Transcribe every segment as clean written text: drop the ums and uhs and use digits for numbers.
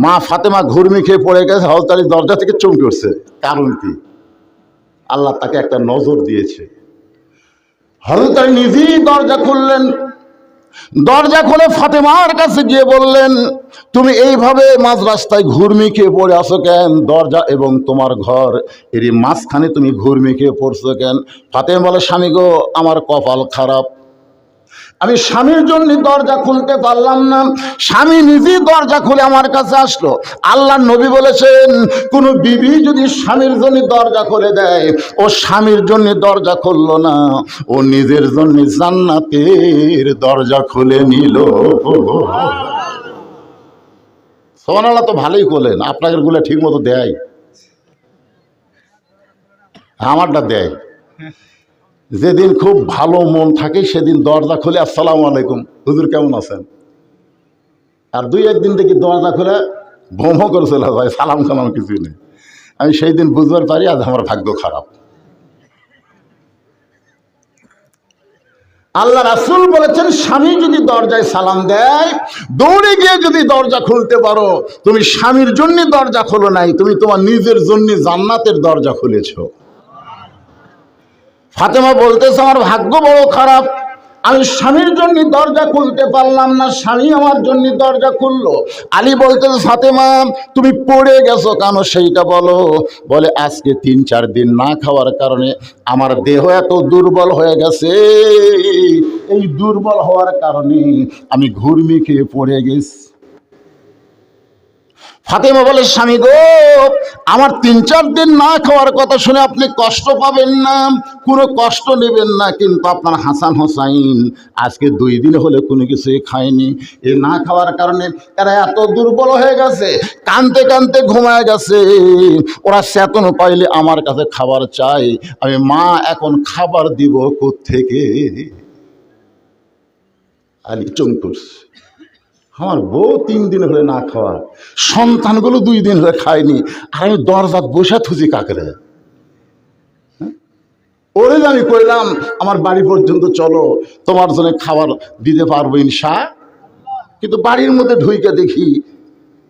মা ফাতেমা ঘুরমি খেয়ে পড়ে গেছে, হযরত আলী দরজা থেকে চমকে উঠছে। কারণ কি? আল্লাহ তাকে একটা নজর দিয়েছে। হযরত আলী নিজেই দরজা খুললেন। দরজা খুলে ফাতেমার কাছে গিয়ে বললেন, তুমি এইভাবে মাঝ রাস্তায় ঘুরমি খেয়ে পড়ে আসো কেন? দরজা এবং তোমার ঘর এরই মাঝখানে তুমি ঘুরমি খেয়ে পড়ছো কেন? ফাতেমা বলে, স্বামী গো, আমার কপাল খারাপ, আমি স্বামীর জন্য দরজা খুলতে পারলাম না। স্বামী নিজেই দরজা খুলে আমার কাছে আসলো। আল্লাহর নবী বলেছেন, কোন বিবি যদি স্বামীর জন্য দরজা খুলে দেয়, ও স্বামীর জন্য দরজা খুললো না, ও নিজের জন্য জান্নাতের দরজা খুলে নিল। সুবহানাল্লাহ। তো ভালোই করলেন, আপনাদের গুলো ঠিক মতো দেয়, আমারটা দেয়। যেদিন খুব ভালো মন থাকে সেদিন দরজা খুলে আসসালামু আলাইকুম, হুজুর কেমন আছেন? আর দুই একদিন দেখি দরজা খুলে ভোম করে চলে যায়, সালাম সালাম কিছুই নেই। আমি সেই দিন বুঝবার পারি আজ আমার ভাগ্য খারাপ। আল্লাহ রাসূল বলেছেন, স্বামী যদি দরজায় সালাম দেয়, দৌড়ে গিয়ে যদি দরজা খুলতে পারো, তুমি স্বামীর জন্য দরজা খোলো নাই, তুমি তোমার নিজের জন্য জান্নাতের দরজা খুলেছো। ফাতেমা বলতেছে, আমার ভাগ্য বড় খারাপ, আমি স্বামীর জন্য দরজা খুলতে পারলাম না, স্বামী আমার জন্য দরজা খুললো। আলী বলতেছে, ফাতেমা তুমি পড়ে গেছো কেন সেইটা বলো। বলে, আজকে ৩-৪ দিন না খাওয়ার কারণে আমার দেহ এত দুর্বল হয়ে গেছে, এই দুর্বল হওয়ার কারণে আমি ঘুরমি খেয়ে পড়ে গেছি। ফাতেমা বলে, স্বামী গো, আমার ৩-৪ দিন না খাওয়ার কথা শুনে আপনি কষ্ট পাবেন না, কোনো কষ্ট নেবেন না, কিন্তু আপনার হাসান হোসাইন আজকে ২ দিন হলে কোনো কিছুই খায়নি। এ না খাওয়ার কারণে এরা এত দুর্বল হয়ে গেছে, কানতে কানতে ঘুমায় গেছে। ওরা চেতন পাইলে আমার কাছে খাবার চাই, আমি মা এখন খাবার দিব কোত্থেকে? আলী চমকুস, আমার বউ ৩ দিন হলে না খাওয়া, সন্তানগুলো 2 দিন হলে খায়নি, আর আমি দরজাত বসে থুজি কাকরে। ওরে আমি কইলাম, আমার বাড়ি পর্যন্ত চলো, তোমার জন্য খাবার দিতে পারবো ইনশা। কিন্তু বাড়ির মধ্যে ঢুইকে দেখি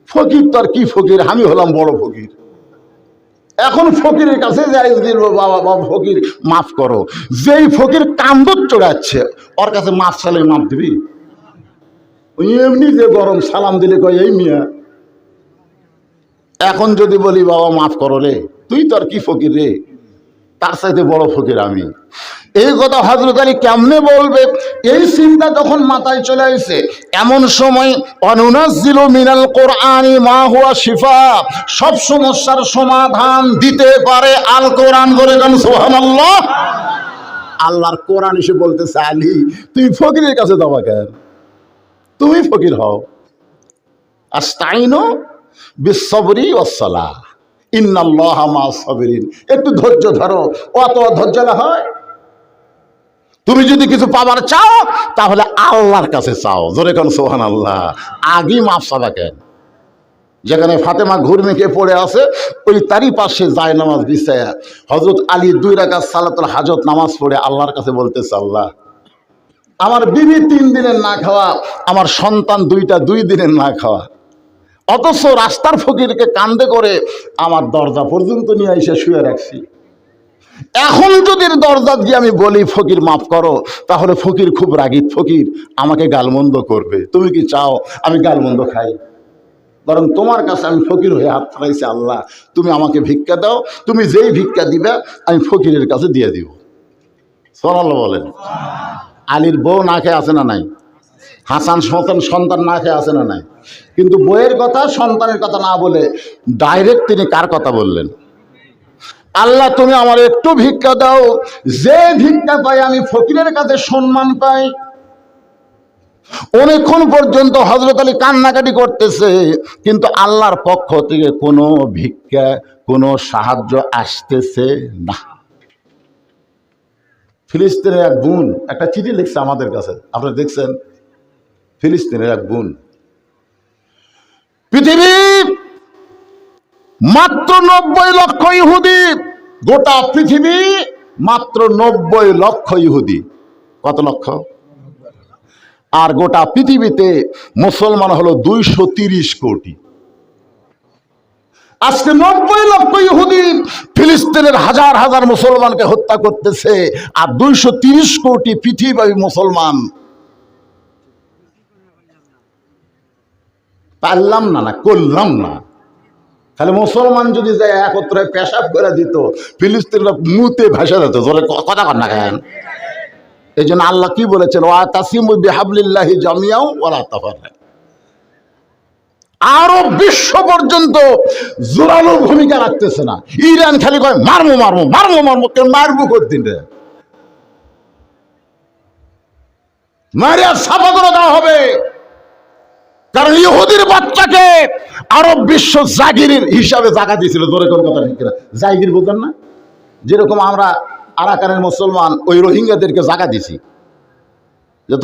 ফকির তো আর কি ফকির, আমি হলাম বড় ফকির। এখন ফকিরের কাছে যাই, বাবা বাবা ফকির মাফ করো, যেই ফকির কান্দর চড়াচ্ছে ওর কাছে মাফ চালে মাফ দিবি? এমনি যে গরম, সালাম দিলে কয় এই মিয়া। এখন যদি বলি বাবা মাফ করো রে, তুই তো আর কি ফকির রে, তার সাথে বড় ফকির আমি। এই কথা হযরত আলী কেমনে বলবে, এই চিন্তা যখন মাথায় চলে আসে, এমন সময় অনুনাজ্জিলু মিনাল কোরআনি মা হুয়া শিফা, সব সমস্যার সমাধান দিতে পারে আল কোরআন। বলে গান সুবহানাল্লাহ। আল্লাহর কোরআন এসে বলতেছে, আলী তুমি ফকিরের কাছে যাবা কেন? তুমি ফকির হও। আস্তাইনু বিসসবরি ওয়াসসালাহ ইন্নাল্লাহা মাআস সাবিরিন। একটু ধৈর্য ধরো, অত ধৈর্য না হয়। তুমি যদি কিছু পাবার চাও তাহলে আল্লাহর কাছে চাও। জোরে কোন সুবহানাল্লাহ। আগেই মাফ চাবা কেন? যেখানে ফাতেমা ঘুরমি খেয়ে পড়ে আছে, ওই তারই পাশে যায় নামাজ বিছায়া হযরত আলী 2 রাকাত সালাতুল হাজত নামাজ পড়ে আল্লাহর কাছে বলতেছে, আল্লাহ আমার বিবি 3 দিনের না খাওয়া, আমার সন্তান 2টা 2 দিনের না খাওয়া, অথচ রাস্তার ফকিরকে কান্দে করে আমার দরজা পর্যন্ত নিয়ে এসে শুয়ে রাখছি। এখন যদি দরজা দিয়ে আমি বলি ফকির মাফ করো, তাহলে ফকির খুব রাগী, ফকির আমাকে গালমন্দ করবে। তুমি কি চাও আমি গালমন্দ খাই? বরং তোমার কাছে আমি ফকির হয়ে হাত ছাড়াইছি, আল্লাহ তুমি আমাকে ভিক্ষা দাও, তুমি যেই ভিক্ষা দিবে আমি ফকিরের কাছে দিয়ে দিব। সুবহানাল্লাহ বলেন। আলীর বউ না খেয়ে আছে না নাই? হাসান সন্তান না খেয়ে আছে না নাই? কিন্তু বইয়ের কথা সন্তানের কথা না বলে ডাইরেক্ট তিনি কার কথা বললেন? আল্লাহ তুমি আমার একটু ভিক্ষা দাও, যে ভিক্ষা পাই আমি ফকিরের কাছে সম্মান পাই। অনেকক্ষণ পর্যন্ত হযরত আলী কান্নাকাটি করতেছে, কিন্তু আল্লাহর পক্ষ থেকে কোনো ভিক্ষা, কোনো সাহায্য আসতেছে না। ফিলিস্তিনের এক বোন একটা চিঠি লিখছে আমাদের কাছে, আপনারা দেখছেন? ফিলিস্তিনের এক বোন, পৃথিবী মাত্র 90 লক্ষ ইহুদি, গোটা পৃথিবী মাত্র 90 লক্ষ ইহুদি। কত লক্ষ? আর গোটা পৃথিবীতে মুসলমান হলো 230 কোটি। আজকে 90 লক্ষ ইহুদি ফিলিস্তিনের হাজার হাজার মুসলমানকে হত্যা করতেছে, আর 230 কোটি পৃথিবীব্যাপী মুসলমান। পারলাম না করলাম না। খালি মুসলমান যদি যায় একত্রে পেশাব করে দিত, ফিলিস্তিনরা মুতে ভাসা যেত। কথা কর না কেন? এই জন্য আল্লাহ কি বলেছেন, ওয়াতাসিমু বিহাবলিল্লাহি জামিআও ওয়ালা তাফাররাকু। আরব বিশ্ব পর্যন্ত জোরালো ভূমিকা রাখতেছে না। ইরান খালি কয় মারমো মারমো মারমো মারমো, কেন মারবো করদিন রে, মারিয়া সাফা করে দেওয়া হবে। কারণ ইহুদির বাচ্চাকে আরব বিশ্ব জাগিরের হিসাবে জায়গা দিয়েছিল। জোরে কোন কথা ঠিক না? জাগির বলতেন না, যেরকম আমরা আরাকানের মুসলমান ওই রোহিঙ্গাদেরকে জায়গা দিছি, যে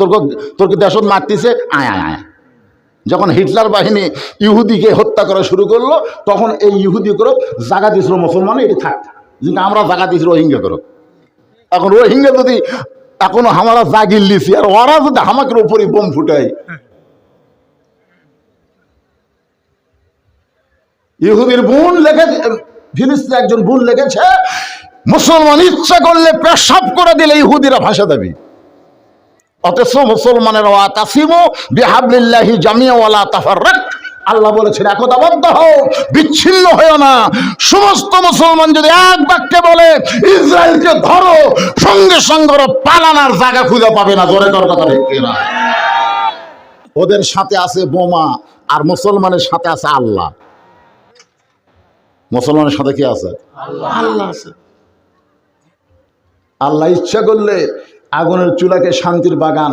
তোরকে দেশত মারতেছে, আয় আয় আয়। যখন হিটলার বাহিনী ইহুদিকে হত্যা করা শুরু করলো, তখন এই ইহুদি করো জায়গা দিয়েছিল মুসলমান, এটি থাক, কিন্তু আমরা জায়গা দিয়েছি রোহিঙ্গা করো। এখন রোহিঙ্গা যদি এখনো আমরা জাগির লিছি, আর ওরা যদি আমাকের উপরই বোম ফুটায়। ইহুদির বোন লেগে, ফিলিস্তিনের একজন বোন লেগেছে, মুসলমান ইচ্ছা করলে পেশাব করে দিলে ইহুদিরা ভাষা দেবে। অথচ মুসলমানের ওয়াতাসিমু বিহাবলিল্লাহি জামিআও ওয়ালা তাফাররাকু, আল্লাহ বলেছেন একতাবদ্ধ হও, বিচ্ছিন্ন হও না। সমস্ত মুসলমান যদি এক বাক্যে বলে ইসরায়েলকে ধরো, সঙ্গে সঙ্গে পালানোর জায়গা খুঁজে পাবে না। জোরে কর কথা ঠিক না? ওদের সাথে আছে বোমা, আর মুসলমানের সাথে আছে আল্লাহ। মুসলমানের সাথে কি আছে? আল্লাহ আছে। আল্লাহ ইচ্ছা করলে আগুনের চুলাকে শান্তির বাগান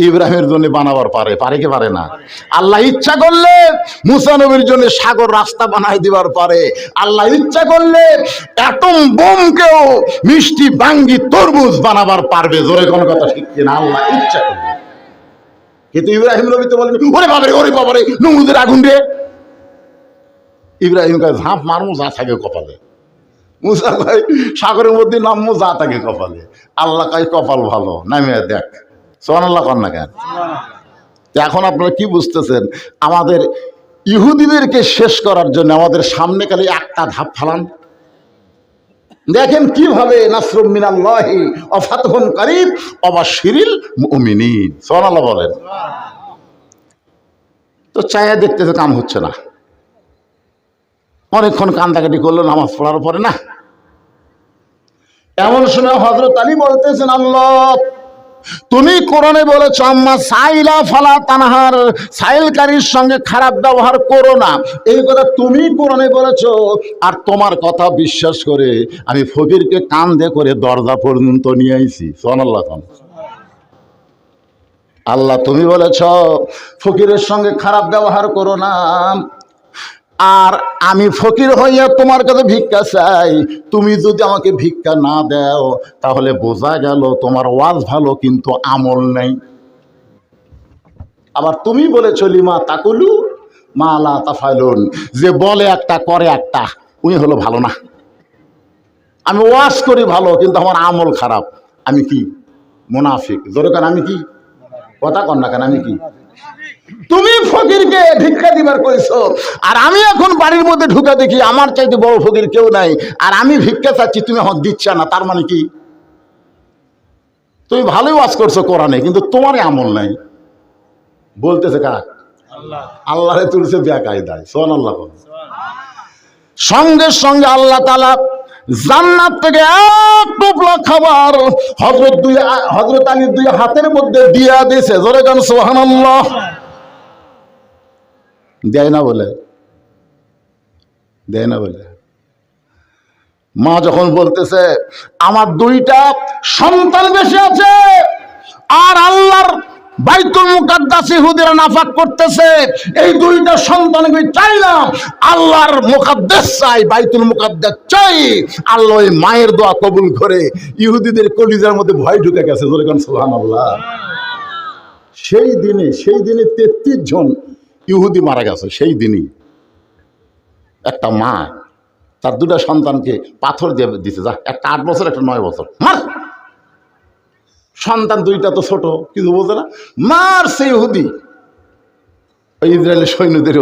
ইব্রাহিমের জন্য বানাবার পারে, পারে কি পারে না? আল্লাহ ইচ্ছা করলে মুসা নবীর জন্য সাগর রাস্তা বানাই দিবার পারে। আল্লাহ ইচ্ছা করলে অ্যাটম বোমকেও মিষ্টি বাঙ্গি তরমুজ বানাবার পারবে। জোরে কোন কথা ঠিক কিনা? আল্লাহ ইচ্ছা করবে। কিন্তু ইব্রাহিম নবী তো বলেন, ওরে বাবারে নমরুদের আগুন রে। ইব্রাহিম কাছে ঝাঁপ মারমু যা থাকে কপালে। মুসা ভাই সাগরের মধ্যে নামমু যা থাকে কপালে। আল্লাহ কাই কপাল ভালো, নামে দেখ। সুবহানাল্লাহ কর না কেন? এখন আপনারা কি বুঝতেছেন? আমাদের ইহুদিদেরকে শেষ করার জন্য আমাদের সামনে খালি একটা ধাপ ফালান। দেখেন কিভাবে নাসরুম মিনাল্লাহি ওয়া ফাতহুন কারীব ওয়া বাশশিরিল মুমিনিন। সুবহানাল্লাহ বলেন। তো চায়া দেখতেছে কাম হচ্ছে না, অনেকক্ষণ কান্দাকাটি করলো, নামাজ পড়ার পরে না। এমন সময় হযরত আলী বলতেছেন, আল্লাহ তুমি কোরআনে বলেছো আম্মা সাইলা ফালা তানহার, সাইলকারীর সঙ্গে খারাপ ব্যবহার করো না। এই কথা তুমি কোরআনে বলেছো, আর তোমার কথা বিশ্বাস করে আমি ফকিরকে কান্দে করে দরজা পর্যন্ত নিয়ে আইছি। সুবহানাল্লাহ। আল্লাহ তুমি বলেছ ফকিরের সঙ্গে খারাপ ব্যবহার করো না, আর আমি ফকির হইয়া তোমার কাছে ভিক্ষা চাই। তুমি যদি আমাকে ভিক্ষা না দাও, তাহলে বোঝা গেল তোমার ওয়াজ ভালো কিন্তু আমল নাই। আবার তুমি বলেছ লিমা তাকুলু মা লা তাফালুন, যে বলে একটা করে একটা, উনি হলো ভালো না। আমি ওয়াজ করি ভালো কিন্তু আমার আমল খারাপ। আমি কি মুনাফিক? জোরে কেন? আমি কি? কথা কর না কেন? আমি কি? তুমি ফকিরকে ভিক্ষা দিবার কইছো, আর আমি এখন বাড়ির মধ্যে ঢুকে দেখি আমার চাইতে বড় ফকির কেউ নাই, আর আমি ভিক্ষা চাচ্ছি, তুমি আমার দিচ্ছ না। তার মানে কি? তুমি ভালোই ওয়াজ করছো কোরআনে, কিন্তু তোমারই আমল নাই। বলতেছে কার? আল্লাহ। আল্লাহরে তুলছে বেকায়দায়। সুবহানাল্লাহ। সঙ্গে সঙ্গে আল্লাহ তাআলা জান্নাত থেকে এক টোপলা খাবার হযরত আলীর দুই হাতের মধ্যে দিয়া দিয়েছে। জোরে গান সুবহানাল্লাহ। দেয় না বলে, দেয় না বলে। মা যখন বলতেছে আমার দুইটা সন্তান বেশি আছে, আর আল্লাহর বাইতুল মুকাদ্দাস ইহুদিরা নাফাক করতেছে, এই দুইটা সন্তানকে চাইলাম, আল্লাহর মুকাদ্দাস চাই, বাইতুল মুকাদ্দাস চাই। আল্লাহ ওই মায়ের দোয়া কবুল করে ইহুদিদের কলিজার মধ্যে ভয় ঢুকে গেছে। জোরে কোন সুবহানাল্লাহ। সেই দিনে 33 জন ইহুদি মারা গেছে। সেই দিনই একটা মা তার দুটা সন্তানকে পাথর দিয়ে দিছে, যা, একটা 8 বছর, একটা 9 বছর, মার। সন্তান দুইটা তো ছোট, কিছু বোঝে না, মারছে ইহুদি। ইসরায়েলের সৈন্যদের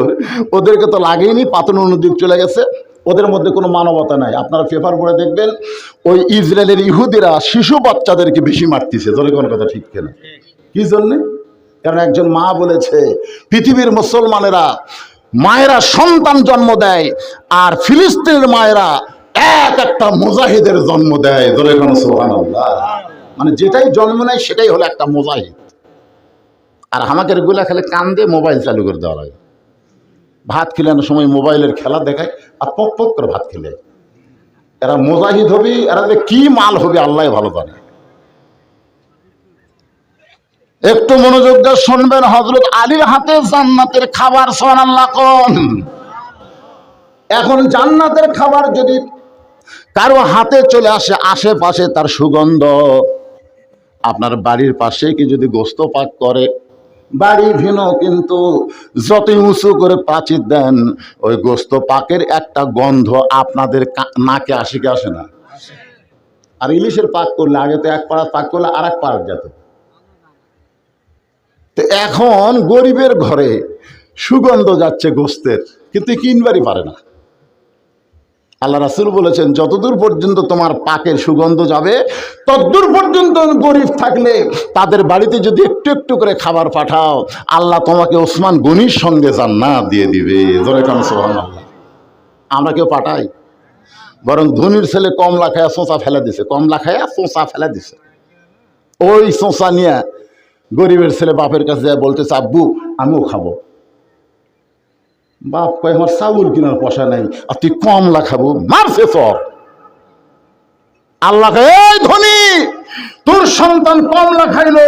ওদেরকে তো লাগেইনি, পাথর অন্যদিক চলে গেছে। ওদের মধ্যে কোনো মানবতা নাই। আপনারা পেপার পড়ে দেখবেন ওই ইসরায়েলের ইহুদিরা শিশু বাচ্চাদেরকে বেশি মারতেছে। ধরে কোন কথা ঠিক কেন? কি জন্যে? কারণ একজন মা বলেছে পৃথিবীর মুসলমানেরা মায়েরা সন্তান জন্ম দেয় আর ফিলিস্তিনের মায়েরা একটা মুজাহিদের জন্ম দেয়। ধরে কোন সুবহানাল্লাহ। মানে যেটাই জন্ম নেয় সেটাই হলো একটা মুজাহিদ। আর আমাকে গুলা খেলে কান দিয়ে মোবাইল চালু করে দেওয়া লাগে। ভাত খেলানোর সময় মোবাইলের খেলা দেখায় আর পক পক করে ভাত খেলে। এরা মুজাহিদ হবে, এরা যে কি মাল হবে আল্লাহ ভালো জানে। একটু মনোযোগ দিয়ে শুনবেন, হযরত আলীর হাতে জান্নাতের খাবার, সুবহানাল্লাহ কোন। এখন জান্নাতের খাবার যদি কারো হাতে চলে আসে, আশেপাশে তার সুগন্ধ, আপনার বাড়ির পাশে কি যদি গোস্ত পাক করে, বাড়ি ভিন্ন কিন্তু যতই উঁচু করে প্রাচীর দেন, ওই গোস্ত পাকের একটা গন্ধ আপনাদের নাকে আসে কি আসে না? আর ইলিশের পাক করলে আগে তো এক পাড়া পাক করলে আর এক পাড়া যেত। তো এখন গরিবের ঘরে সুগন্ধ যাচ্ছে গোস্তের, কিন্তু কিনবারই পারে না। আল্লাহ রাসূল বলেছেন যতদূর পর্যন্ত তোমার পাকের সুগন্ধ যাবে ততদূর পর্যন্ত গরিব থাকলে তাদের বাড়িতে যদি একটু একটু করে খাবার পাঠাও, আল্লাহ তোমাকে ওসমান গনির সঙ্গে জান্নাত দিয়ে দিবে। জোরে কান সুবহানাল্লাহ। আমরা কেউ পাঠাই? বরং ধনির ছেলে কমলা খায়া সোঁচা ফেলে দিছে, কমলা খায়া সোঁচা ফেলে দিছে। ওই সোঁচা নিয়ে গরিবের ছেলে বাপের কাছে যায় বলতেছে আব্বু আমিও খাবো। বাপ কয় আমার চাউল কেনার পয়সা নাই আর তুই কমলা খাবো, মারছে চর। আল্লাহ এই ধনী তোর সন্তান কমলা খাইলো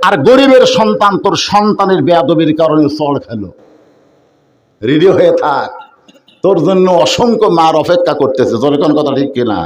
আর গরিবের সন্তান তোর সন্তানের বেয়াদবির কারণে চর খাইলো। রেডি হয়ে থাক, তোর জন্য অসংখ্য মার অপেক্ষা করতেছে। জোরে কোন কথা ঠিক কিনা?